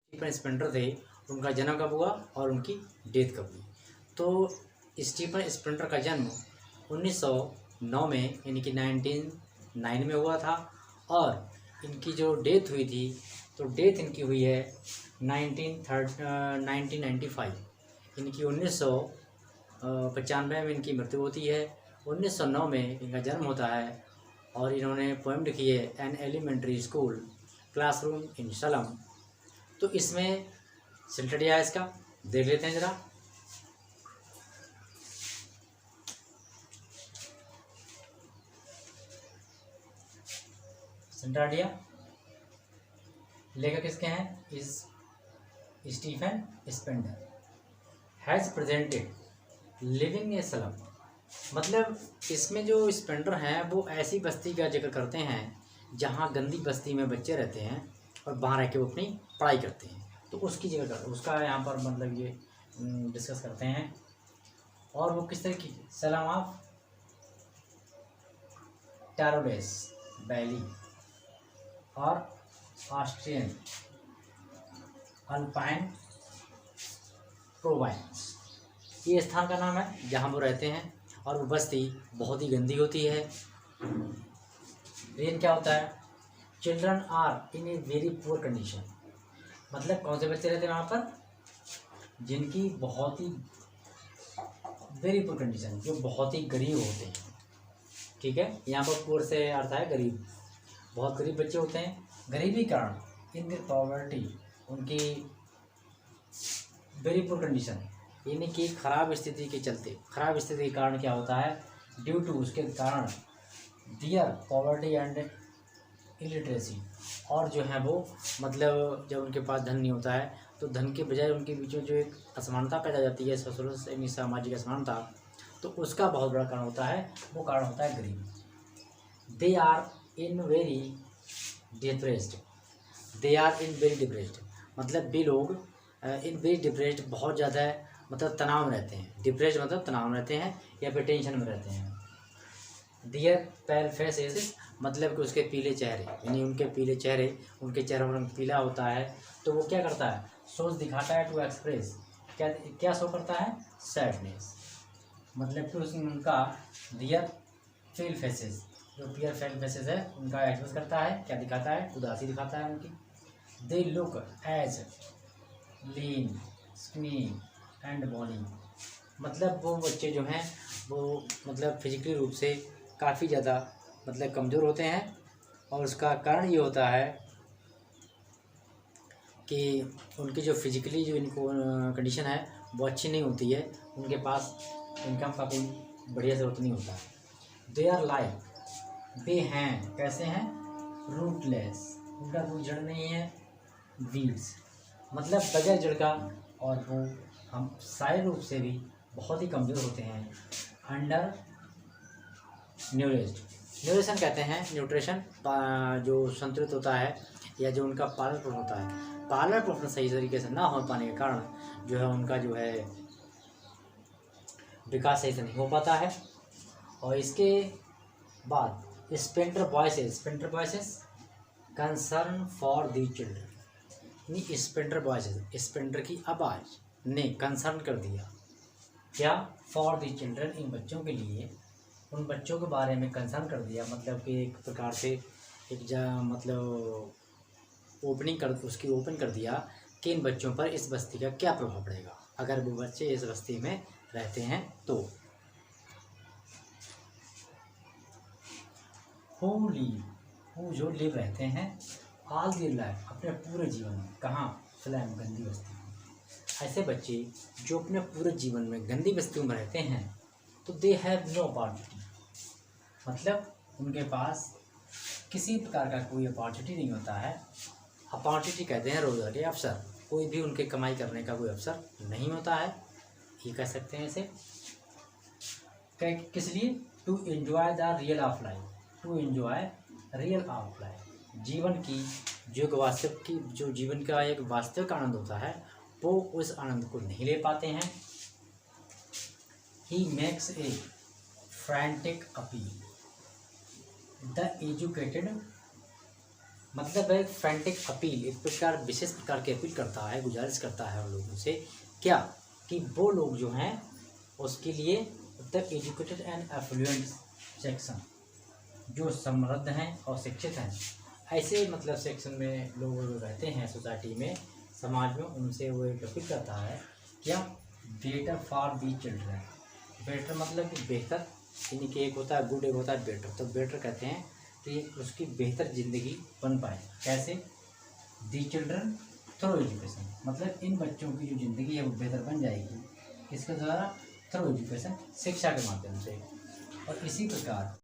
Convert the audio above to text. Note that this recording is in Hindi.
स्टीफन स्पेंटर थे, उनका जन्म कब हुआ और उनकी डेथ कब हुई। तो स्टीफन स्पेंटर का जन्म 1909 में यानी कि 1909 में हुआ था और इनकी जो डेथ हुई थी तो डेथ इनकी हुई है 1995, इनकी 1995 में इनकी मृत्यु होती है। 1909 में इनका जन्म होता है और इन्होंने पोएम लिखी है an elementary school classroom in slum. तो इसमें सिल्टडिया है, इसका देख लेते हैं जरा। सिल्टडिया लेखक किसके हैं? इस Stephen Spender has presented living a slum. मतलब इसमें जो स्पेंडर हैं वो ऐसी बस्ती का जिक्र करते हैं जहाँ गंदी बस्ती में बच्चे रहते हैं और वहाँ रह के वो अपनी पढ़ाई करते हैं, तो उसकी जगह करते उसका यहाँ पर मतलब ये डिस्कस करते हैं। और वो किस तरह की सलम ऑफ टैरोलेस वैली और ऑस्ट्रियन अल्पाइन प्रोवाइंस, ये स्थान का नाम है जहाँ वो रहते हैं और वो बस्ती बहुत ही गंदी होती है। रीजन क्या होता है? Children are in a very poor condition. मतलब कौन से बच्चे रहते हैं वहाँ पर? जिनकी बहुत ही वेरी पुअर कंडीशन, जो बहुत ही गरीब होते हैं। ठीक है, यहाँ पर पुअर से अर्थ है गरीब, बहुत गरीब बच्चे होते हैं। गरीबी कारण इन द पॉवर्टी, उनकी वेरी पुअर कंडीशन यानी कि खराब स्थिति के चलते, खराब स्थिति के कारण क्या होता है? ड्यू टू, उसके कारण दियर पॉवर्टी एंड इलिटरेसी, और जो है वो मतलब जब उनके पास धन नहीं होता है तो धन के बजाय उनके बीच में जो एक असमानता पैदा जाती है, सोशल सामाजिक असमानता, तो उसका बहुत बड़ा कारण होता है, वो कारण होता है गरीबी। They are in very depressed, they are in very depressed, मतलब भी लोग इन वेरी डिप्रेस्ड, बहुत ज़्यादा मतलब तनाव में रहते हैं। डिप्रेस्ड मतलब तनाव में रहते हैं या फिर टेंशन में रहते हैं। दियर पेल फेसेस, मतलब कि उसके पीले चेहरे, यानी उनके पीले चेहरे, उनके चेहरों में रंग पीला होता है, तो वो क्या करता है? सोच दिखाता है टू एक्सप्रेस, क्या क्या शो करता है? सैडनेस। मतलब कि उसमें उनका दियर फेल फेसेस, जो पियर फेल फेसेस है उनका एक्सप्रेस करता है, क्या दिखाता है? उदासी दिखाता है उनकी। They look as lean skinny and bony, मतलब वो बच्चे जो हैं वो मतलब फिजिकली रूप से काफ़ी ज़्यादा मतलब कमज़ोर होते हैं और उसका कारण ये होता है कि उनकी जो फिजिकली जो इनको कंडीशन है वो अच्छी नहीं होती है, उनके पास इनकम का कोई बढ़िया स्रोत नहीं होता। दे आर लाइक, वे हैं कैसे हैं? रूटलेस, उनका कोई जड़ नहीं है। वीड्स, मतलब बगैर जड़ का, और वो हम शारीरिक रूप से भी बहुत ही कमज़ोर होते हैं। अंडर न्यूट्रिशन, न्यूट्रिशन कहते हैं न्यूट्रिशन जो संतुलित होता है या जो उनका पालन पोषण होता है, पालन पोषण सही तरीके से ना हो पाने के कारण जो है उनका जो है विकास सही से नहीं हो पाता है। और इसके बाद Spender voices concern for the children, यानी स्पेंटर वॉइसेस, स्पेंटर की आवाज़ ने कंसर्न कर दिया क्या? फॉर दी चिल्ड्रन, इन बच्चों के लिए, उन बच्चों के बारे में कंसर्न कर दिया, मतलब कि एक प्रकार से एक मतलब ओपनिंग कर उसकी ओपन कर दिया कि इन बच्चों पर इस बस्ती का क्या प्रभाव पड़ेगा अगर वो बच्चे इस बस्ती में रहते हैं तो। हु जो लिव रहते हैं ऑल देयर लाइफ, अपने पूरे जीवन में, कहाँ? स्लैम, गंदी बस्ती में। ऐसे बच्चे जो अपने पूरे जीवन में गंदी बस्तियों में रहते हैं तो दे हैव नो अपॉर्चुनिटी, मतलब उनके पास किसी प्रकार का कोई अपॉर्चुनिटी नहीं होता है। अपॉर्चुनिटी कहते हैं रोजगार के अवसर, कोई भी उनके कमाई करने का कोई अवसर नहीं होता है, ये कह सकते हैं इसे। किस लिए? To enjoy the real of life, to enjoy real of life, जीवन की जो एक वास्तविक की जो जीवन का एक वास्तविक आनंद होता है वो उस आनंद को नहीं ले पाते हैं। He makes a frantic appeal, the educated मतलब एक फ्रेंटिक अपील, एक प्रकार विशेष प्रकार की अपील करता है, गुजारिश करता है उन लोगों से, क्या कि वो लोग जो हैं उसके लिए the educated and affluent section, जो समृद्ध हैं और शिक्षित हैं, ऐसे मतलब सेक्शन में लोग रहते हैं सोसाइटी में, समाज में, उनसे वो एक अपील करता है क्या, better for the children. Better मतलब कि बेहतर, यानी कि एक होता है गुड, एक होता है बेटर। तो बेटर कहते हैं कि उसकी बेहतर ज़िंदगी बन पाए, कैसे, दी चिल्ड्रन थ्रू एजुकेशन, मतलब इन बच्चों की जो ज़िंदगी है वो बेहतर बन जाएगी, किसके द्वारा, थ्रू एजुकेशन, शिक्षा के माध्यम से। और इसी प्रकार